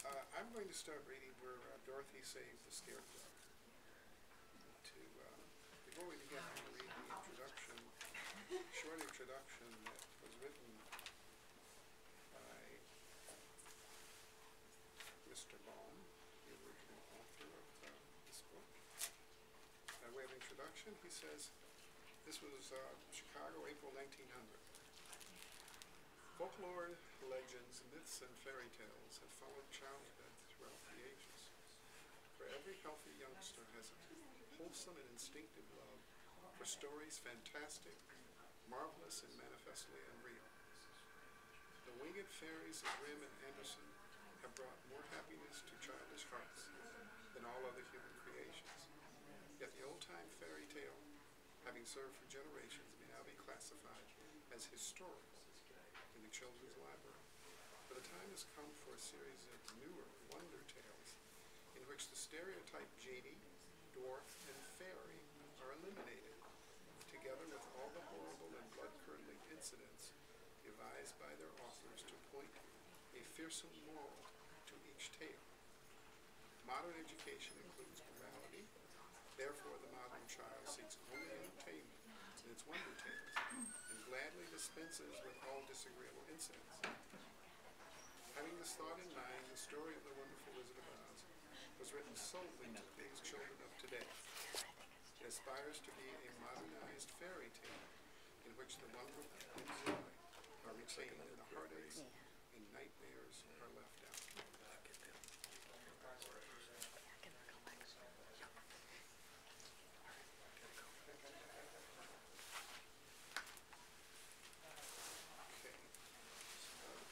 I'm going to start reading where Dorothy saved the scarecrow. Before we begin, I'm going to read the introduction, short introduction that was written by Mr. Baum, the original author of this book. By way of introduction, he says, this was Chicago, April 1900. Folklore, legends, myths, and fairy tales have followed childhood throughout the ages. For every healthy youngster has a wholesome and instinctive love for stories fantastic, marvelous, and manifestly unreal. The winged fairies of Grimm and Anderson have brought more happiness to childish hearts than all other human creations. Yet the old-time fairy tale, having served for generations, may now be classified as historical in the children's library. For the time has come for a series of newer wonder tales in which the stereotype genie, dwarf, and fairy are eliminated, together with all the horrible and blood-curdling incidents devised by their authors to point a fearsome moral to each tale. Modern education includes morality. Therefore, the modern child seeks only entertainment in its wonder tales and gladly dispenses with all disagreeable incidents. Having this thought in mind, the story of the Wonderful Wizard of Oz was written solely to please children of today. It aspires to be a modernized fairy tale in which the wonder and joy are retained and the heartaches and nightmares are left out.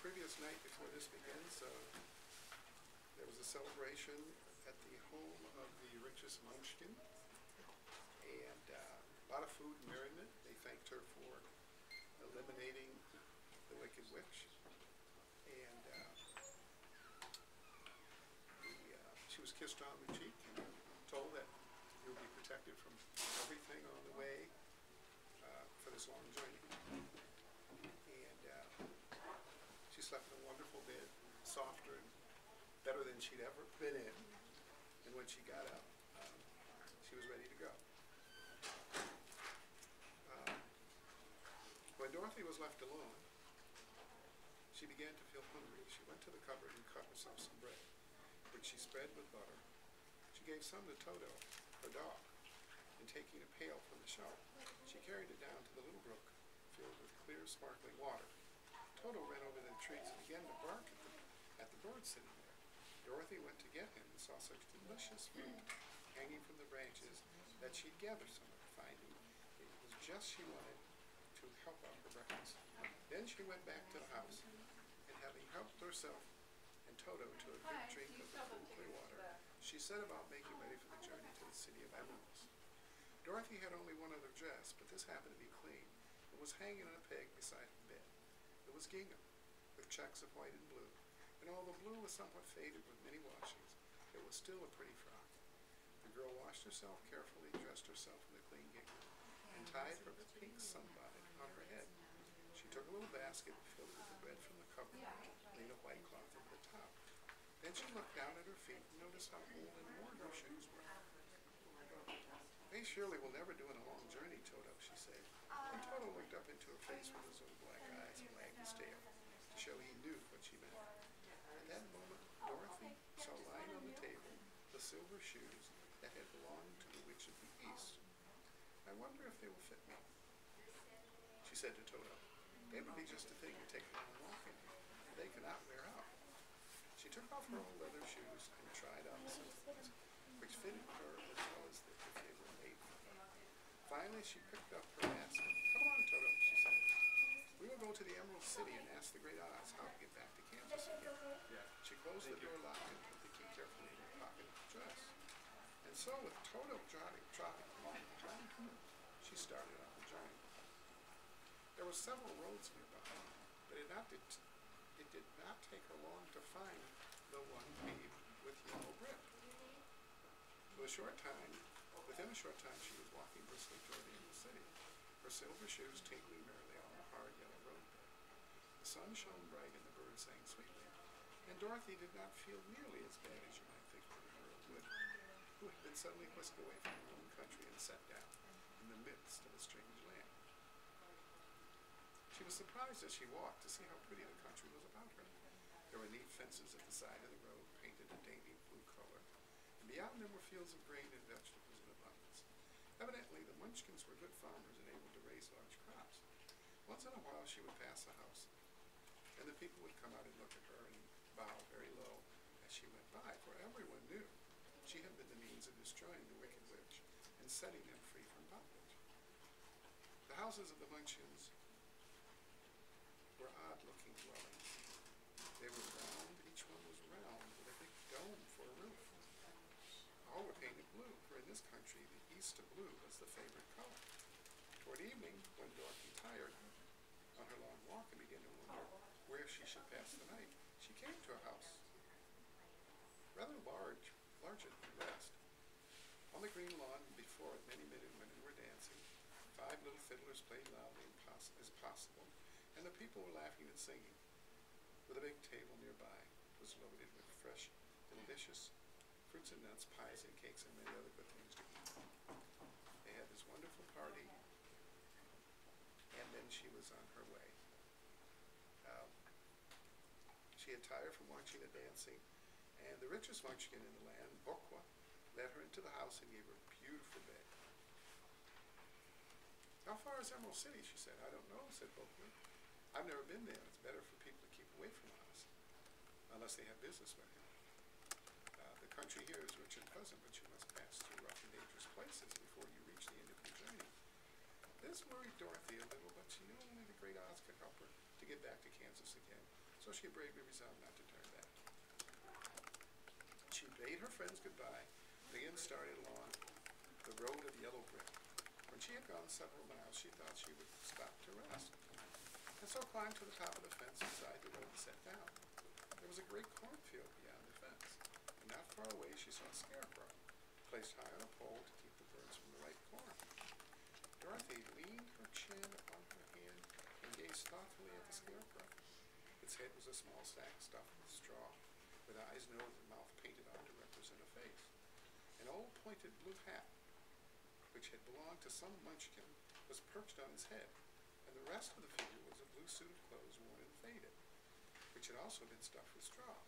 The previous night before this begins, there was a celebration at the home of the richest Munchkin, and a lot of food and merriment. They thanked her for eliminating the Wicked Witch, and she was kissed on the cheek and told that you'll be protected from everything on the way for this long journey. And she slept in a wonderful bed, softer and better than she'd ever been in. And when she got up, she was ready to go. When Dorothy was left alone, she began to feel hungry. She went to the cupboard and cut herself some bread, which she spread with butter. She gave some to Toto, her dog, and taking a pail from the shelf, she carried it down to the little brook filled with clear, sparkling water. Toto ran over the trees and began to bark at the bird sitting there. Dorothy went to get him and saw such delicious fruit hanging from the branches that she'd gathered some of it, finding it was just she wanted to help out her breakfast. Then she went back to the house, and having helped herself and Toto to a big drink of the cool, clear water, she set about making ready for the journey to the city of emeralds. Dorothy had only one other dress, but this happened to be clean and was hanging on a peg beside her bed. It was gingham, with checks of white and blue, and although blue was somewhat faded with many washings, it was still a pretty frock. The girl washed herself carefully, dressed herself in the clean gingham, and tied her pink sunbonnet on her head. She took a little basket filled with the bread from the cupboard, laid a white cloth over the top. Then she looked down at her feet and noticed how old and worn her shoes were. "They surely will never do in a long journey, Toto," she said. And Toto looked up into her face with his little black eyes and wagged his tail to show he knew what she meant. At that moment, Dorothy saw lying on the table the silver shoes that had belonged to the Witch of the East. "I wonder if they will fit me," she said to Toto. "They would be just a thing to take a long walk in, for they cannot wear out." She took off her old leather shoes and tried on the silver ones, which fitted her as well as if they were made for her. Finally, she picked up her basket. "Come on, Toto," she said. "We will go to the Emerald City and ask the Great Oz how to get back to Kansas again." She closed the door lock and put the key carefully in her pocket of her dress. And so, with Toto trotting along behind her, she started on the journey. There were several roads nearby, but it did not take her long to find the one paved with yellow brick. Within a short time, she was walking briskly toward the Emerald City, her silver shoes tinkling merrily on the hard yellow road bed. The sun shone bright and the birds sang sweetly. And Dorothy did not feel nearly as bad as you might think of a girl who had been suddenly whisked away from her own country and set down in the midst of a strange land. She was surprised as she walked to see how pretty the country was about her. There were neat fences at the side of the road, painted a dainty blue color, and beyond them were fields of grain and vegetables in abundance. Evidently, the Munchkins were good farmers and able to raise large crops. Once in a while, she would pass a house, and the people would come out and look at her and bow very low as she went by, for everyone knew she had been the means of destroying the wicked witch and setting them free from bondage. The houses of the Munchkins were odd-looking dwellings. They were round, each one was round, with a big dome for a roof. All were painted blue, for in this country the east of blue was the favorite color. Toward evening, when Dorothy tired on her long walk and began to wonder where she should pass the night, she came to a house, rather larger than the rest. On the green lawn before it, many men and women were dancing. 5 little fiddlers played loudly as possible, and the people were laughing and singing. With a big table nearby was loaded with fresh, delicious fruits and nuts, pies and cakes, and many other good things to eat. They had this wonderful party, and then she was on her way. She had tired from watching the dancing, and the richest munchkin in the land, Bokwa, led her into the house and gave her a beautiful bed. "How far is Emerald City?" she said. "I don't know," said Bokwa. "I've never been there. It's better for people to keep away from us, unless they have business with him. The country here is rich and pleasant, but you must pass through rough and dangerous places before you reach the end of your journey." This worried Dorothy a little, but she knew only the great Oz could help her to get back to Kansas again, so she bravely resolved not to turn back. She bade her friends goodbye and again started along the road of yellow brick. When she had gone several miles, she thought she would stop to rest, and so climbed to the top of the fence beside the road and sat down. There was a great cornfield beyond the fence, and not far away she saw a scarecrow, placed high on a pole to keep the birds from the ripe corn. Dorothy leaned her chin upon her hand and gazed thoughtfully at the scarecrow. Its head was a small sack stuffed with straw, with eyes, nose, and mouth painted on to represent a face. An old pointed blue hat, which had belonged to some munchkin, was perched on his head, and the rest of the figure was a blue suit of clothes worn and faded, which had also been stuffed with straw.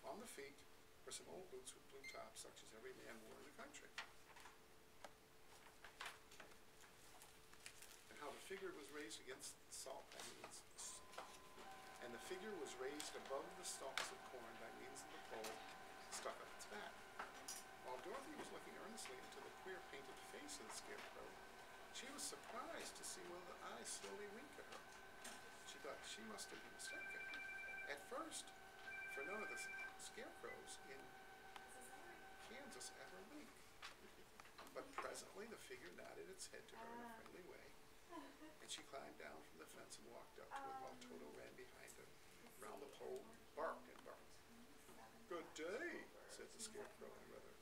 On the feet were some old boots with blue tops, such as every man wore in the country. And how the figure was raised against the and the figure was raised above the stalks of corn by means of the pole stuck up its back. While Dorothy was looking earnestly into the queer painted face of the scarecrow, she was surprised to see one of the eyes slowly wink at her. She thought she must have been mistaken at first, for none of the scarecrows in Kansas ever wink. But presently the figure nodded its head to her in a friendly way, and she climbed down from the fence and walked up to it while Toto ran behind her, round the pole, barked and barked. "Good day," said the scarecrow in a rather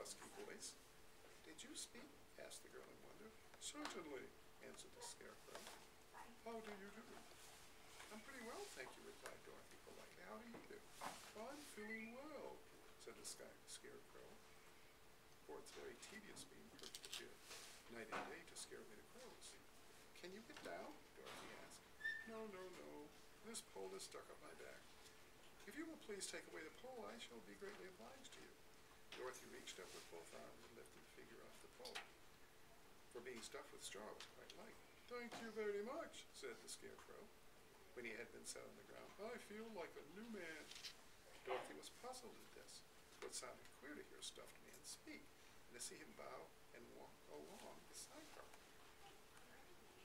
husky voice. "Did you speak?" asked the girl in wonder. "Certainly," answered the scarecrow. "How do you do?" "I'm pretty well, thank you," replied Dorothy politely. "How do you do?" "I'm feeling well," said the scarecrow, for it's very tedious being perched up here night and day to scare away the crows. "Can you get down?" Dorothy asked. No. This pole is stuck up my back. If you will please take away the pole, I shall be greatly obliged to you." Dorothy reached up with both arms and lifted the figure off the pole, for being stuffed with straw was quite light. "Thank you very much," said the scarecrow, when he had been set on the ground. "I feel like a new man." Dorothy was puzzled at this, for it sounded queer to hear a stuffed man speak, and to see him bow and walk along beside her.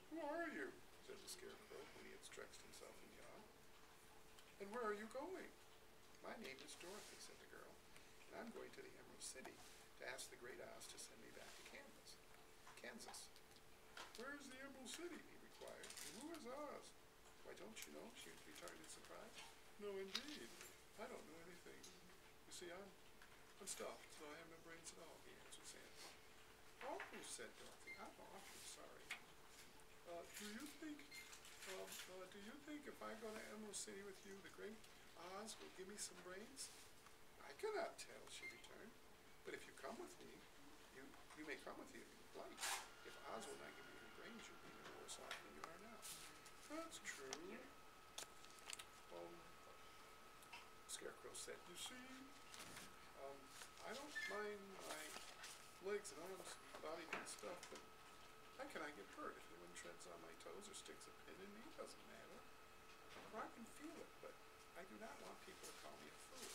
"Who are you?" said the scarecrow, when he had stretched himself and yawned. "And where are you going?" "My name is Dorothy," said the girl, "and I'm going to the Emerald City to ask the great Oz to send me back to Kansas. "Where's the Emerald City?" he required. "And who is Oz?" "Why, don't you know?" she returned in surprise. "No, indeed. I don't know anything. You see, I'm stuffed, so I have no brains at all," he answered sadly. "Oh," said Dorothy, "I'm awfully sorry. Do you think if I go to Emerald City with you, the great Oz will give me some brains? I cannot tell, she returned. But if you come with me, you may come with you if you like. If Oz will not give you any brains, you'll be no worse off than you are now. That's true. Scarecrow said, you see, I don't mind my legs and arms and body and stuff, but how can I get hurt if anyone treads on my toes or sticks a pin in me? It doesn't matter. For I can feel it, but I do not want people to call me a fool.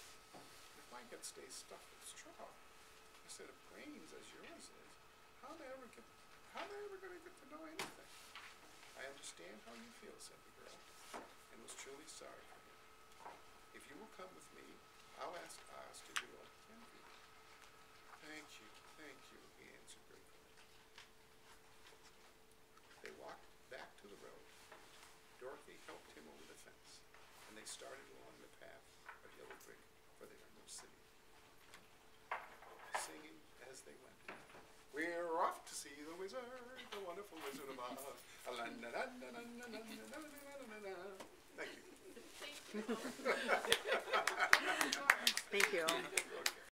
If my head stays stuffed with straw instead of brains as yours is, how am I ever going to get to know anything? I understand how you feel, said the girl, and was truly sorry for him. If you will come with me, I'll ask Oz to do all he can for you. Thank you, he answered gratefully. They walked back to the road. Dorothy helped him over the fence, and they started along the path of yellow brick for the Emerald City, singing as they went. We're off to see the wizard, the wonderful Wizard of Oz. Thank you. Thank you.